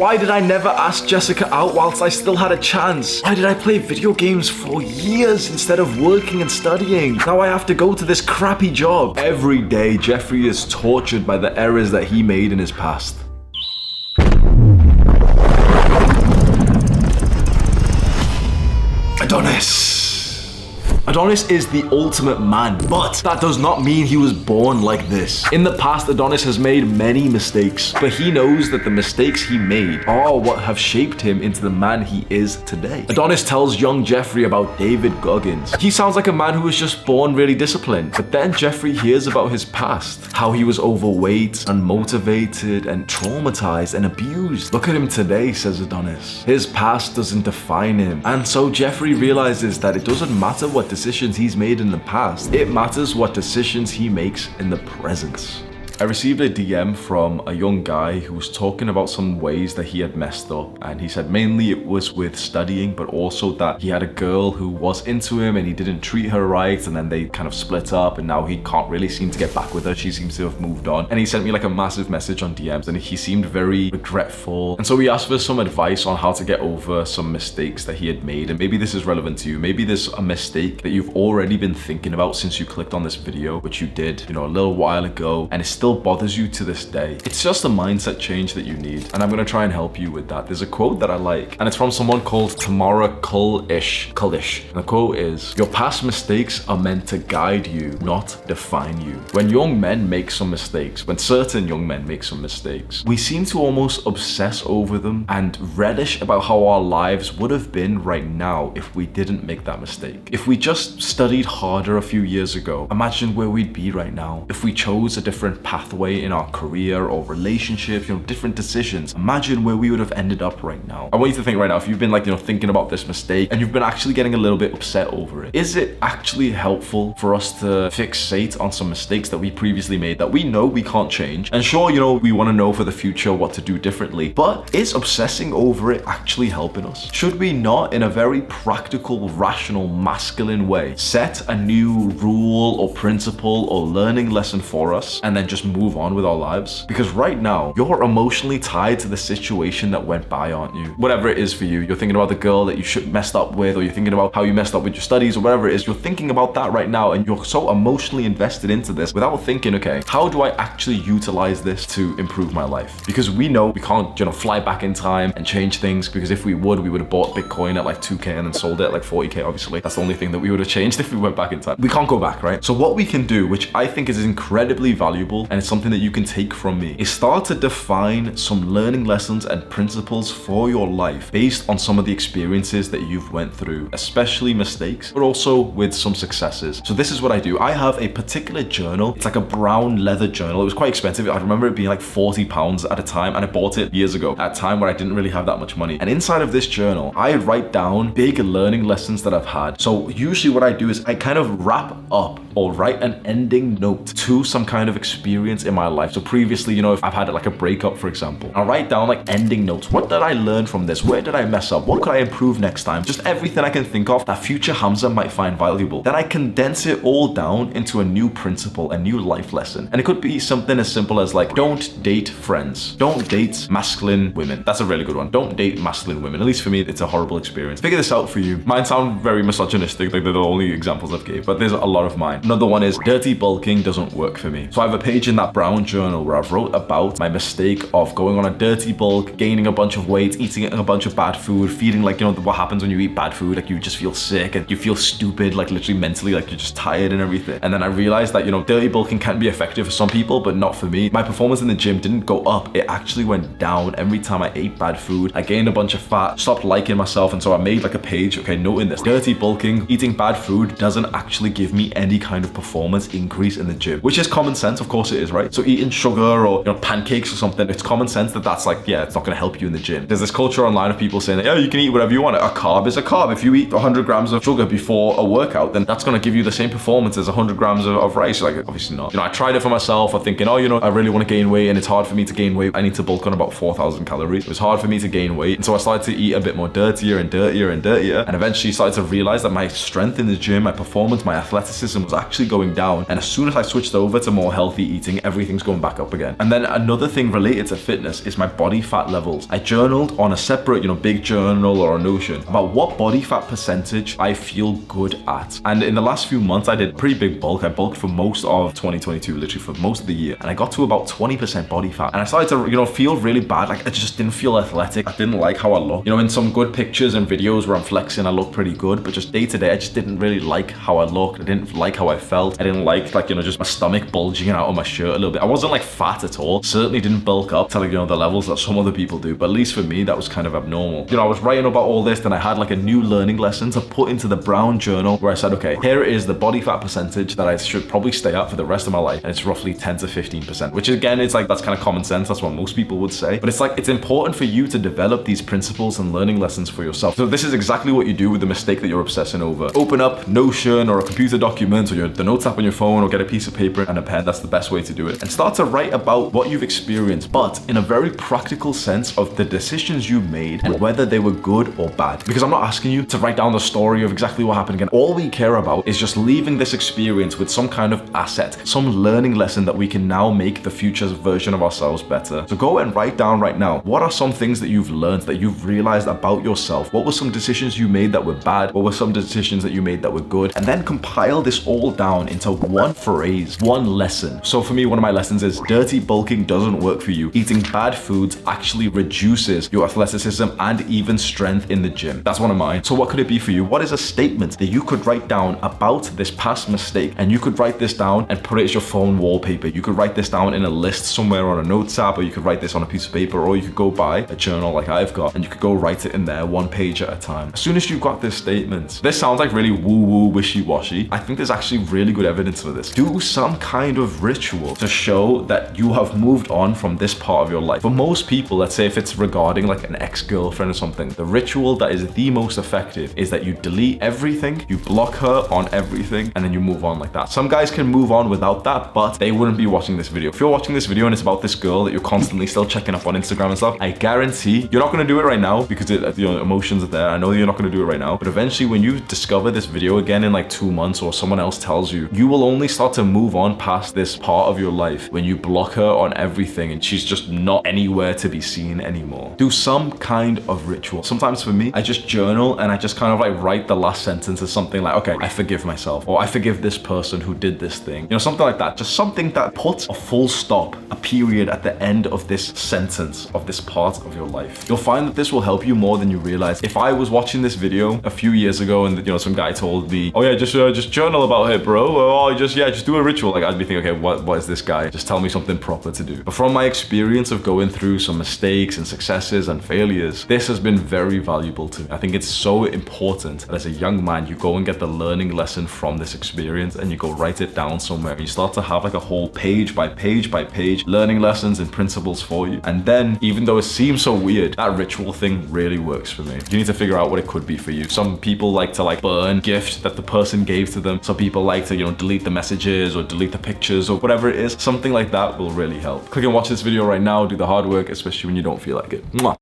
Why did I never ask Jessica out whilst I still had a chance? Why did I play video games for years instead of working and studying? Now I have to go to this crappy job. Every day, Jeffrey is tortured by the errors that he made in his past. Adonis is the ultimate man, but that does not mean he was born like this. In the past, Adonis has made many mistakes, but he knows that the mistakes he made are what have shaped him into the man he is today. Adonis tells young Jeffrey about David Goggins. He sounds like a man who was just born really disciplined, but then Jeffrey hears about his past, how he was overweight, unmotivated, and traumatized and abused. Look at him today, says Adonis. His past doesn't define him, and so Jeffrey realizes that it doesn't matter what decisions he's made in the past. It matters what decisions he makes in the present. I received a DM from a young guy who was talking about some ways that he had messed up, and he said mainly it was with studying, but also that he had a girl who was into him and he didn't treat her right, and then they kind of split up and now he can't really seem to get back with her. She seems to have moved on, and he sent me like a massive message on DMs and he seemed very regretful, and so he asked for some advice on how to get over some mistakes that he had made. And maybe this is relevant to you. Maybe there's a mistake that you've already been thinking about since you clicked on this video, which you did, a little while ago, and it still bothers you to this day. It's just a mindset change that you need, and I'm gonna try and help you with that. There's a quote that I like, and it's from someone called Tamara Kuldish. And the quote is, "Your past mistakes are meant to guide you, not define you." When young men make some mistakes, when certain young men make some mistakes, we seem to almost obsess over them and relish about how our lives would have been right now if we didn't make that mistake. If we just studied harder a few years ago, imagine where we'd be right now. If we chose a different pathway in our career or relationships, different decisions, imagine where we would have ended up right now. I want you to think right now, if you've been thinking about this mistake and you've been actually getting a little bit upset over it, is it actually helpful for us to fixate on some mistakes that we previously made that we know we can't change? And sure, we want to know for the future what to do differently, but is obsessing over it actually helping us? Should we not, in a very practical, rational, masculine way, set a new rule or principle or learning lesson for us and then just move on with our lives? Because right now, you're emotionally tied to the situation that went by, aren't you? Whatever it is for you, you're thinking about the girl that you messed up with, or you're thinking about how you messed up with your studies, or whatever it is, you're thinking about that right now, and you're so emotionally invested into this without thinking, okay, how do I actually utilize this to improve my life? Because we know we can't, fly back in time and change things, because if we would have bought Bitcoin at like 2K and then sold it at like 40K, obviously. That's the only thing that we would have changed if we went back in time. We can't go back, right? So what we can do, which I think is incredibly valuable, and it's something that you can take from me, is start to define some learning lessons and principles for your life based on some of the experiences that you've went through, especially mistakes, but also with some successes. So this is what I do. I have a particular journal. It's like a brown leather journal. It was quite expensive. I remember it being like £40 at a time, and I bought it years ago at a time where I didn't really have that much money. And inside of this journal, I write down big learning lessons that I've had. So usually what I do is I kind of wrap up or write an ending note to some kind of experience in my life. So previously, if I've had like a breakup, for example, I'll write down like ending notes. What did I learn from this? Where did I mess up? What could I improve next time? Just everything I can think of that future Hamza might find valuable. Then I condense it all down into a new principle, a new life lesson. And it could be something as simple as like, don't date friends. Don't date masculine women. That's a really good one. Don't date masculine women. At least for me, it's a horrible experience. Figure this out for you. Mine sound very misogynistic, like they're the only examples I've gave, but there's a lot of mine. Another one is dirty bulking doesn't work for me. So I have a page in that brown journal where I've wrote about my mistake of going on a dirty bulk, gaining a bunch of weight, eating a bunch of bad food, feeling like, what happens when you eat bad food, like you just feel sick and you feel stupid, like literally mentally, like you're just tired and everything. And then I realized that, dirty bulking can be effective for some people, but not for me. My performance in the gym didn't go up. It actually went down every time I ate bad food. I gained a bunch of fat, stopped liking myself. And so I made like a page, okay, noting this. Dirty bulking, eating bad food doesn't actually give me any kind of performance increase in the gym, which is common sense. Of course it is, right? So eating sugar or, pancakes or something, it's common sense that that's like, yeah, it's not going to help you in the gym. There's this culture online of people saying that, yeah, you can eat whatever you want. A carb is a carb. If you eat 100 grams of sugar before a workout, then that's going to give you the same performance as 100 grams of rice. Like, obviously not. I tried it for myself. I'm thinking, I really want to gain weight and it's hard for me to gain weight. I need to bulk on about 4,000 calories. It was hard for me to gain weight. And so I started to eat a bit more dirtier and dirtier and dirtier. And eventually started to realize that my strength in the gym, my performance, my athleticism was actually going down. And as soon as I switched over to more healthy eating, eating, everything's going back up again. And then another thing related to fitness is my body fat levels. I journaled on a separate, big journal or a Notion about what body fat percentage I feel good at. And in the last few months, I did pretty big bulk. I bulked for most of 2022, literally for most of the year. And I got to about 20% body fat. And I started to, feel really bad. Like, I just didn't feel athletic. I didn't like how I looked. In some good pictures and videos where I'm flexing, I look pretty good. But just day to day, I just didn't really like how I looked. I didn't like how I felt. I didn't like, just my stomach bulging out of my shirt a little bit. I wasn't like fat at all. Certainly didn't bulk up to the levels that some other people do. But at least for me, that was kind of abnormal. I was writing about all this, then I had like a new learning lesson to put into the brown journal where I said, okay, here is the body fat percentage that I should probably stay at for the rest of my life. And it's roughly 10 to 15%, which again, it's like, that's kind of common sense. That's what most people would say. But it's like, it's important for you to develop these principles and learning lessons for yourself. So this is exactly what you do with the mistake that you're obsessing over. Open up Notion or a computer document or the notes app on your phone, or get a piece of paper and a pen. That's the best way to do it. And start to write about what you've experienced, but in a very practical sense of the decisions you made and whether they were good or bad. Because I'm not asking you to write down the story of exactly what happened again. All we care about is just leaving this experience with some kind of asset, some learning lesson that we can now make the future version of ourselves better. So go and write down right now, what are some things that you've learned, that you've realized about yourself? What were some decisions you made that were bad? What were some decisions that you made that were good? And then compile this all down into one phrase, one lesson. So for me, one of my lessons is dirty bulking doesn't work for you. Eating bad foods actually reduces your athleticism and even strength in the gym. That's one of mine. So what could it be for you? What is a statement that you could write down about this past mistake? And you could write this down and put it as your phone wallpaper. You could write this down in a list somewhere on a notes app, or you could write this on a piece of paper, or you could go buy a journal like I've got and you could go write it in there, one page at a time. As soon as you've got this statement, this sounds like really woo-woo, wishy-washy. I think there's actually really good evidence for this. Do some kind of ritual to show that you have moved on from this part of your life. For most people, let's say if it's regarding like an ex-girlfriend or something, the ritual that is the most effective is that you delete everything, you block her on everything, and then you move on like that. Some guys can move on without that, but they wouldn't be watching this video. If you're watching this video and it's about this girl that you're constantly still checking up on Instagram and stuff, I guarantee you're not going to do it right now because emotions are there. I know you're not going to do it right now, but eventually when you discover this video again in like 2 months, or someone else tells you, you will only start to move on past this part of your life when you block her on everything and she's just not anywhere to be seen anymore. Do some kind of ritual. Sometimes for me, I just journal and I just kind of like write the last sentence as something like, okay, I forgive myself, or I forgive this person who did this thing. Something like that. Just something that puts a full stop, a period at the end of this sentence, of this part of your life. You'll find that this will help you more than you realize. If I was watching this video a few years ago and some guy told me, oh yeah, just journal about it, bro, or just do a ritual, like I'd be thinking, okay, what is this guy? Just tell me something proper to do. But from my experience of going through some mistakes and successes and failures, this has been very valuable to me. I think it's so important that as a young man, you go and get the learning lesson from this experience and you go write it down somewhere. You start to have like a whole page by page by page learning lessons and principles for you. And then, even though it seems so weird, that ritual thing really works for me. You need to figure out what it could be for you. Some people like to burn gift that the person gave to them. Some people like to, delete the messages or delete the pictures or whatever it is. Something like that will really help. Click and watch this video right now. Do the hard work, especially when you don't feel like it. Mwah.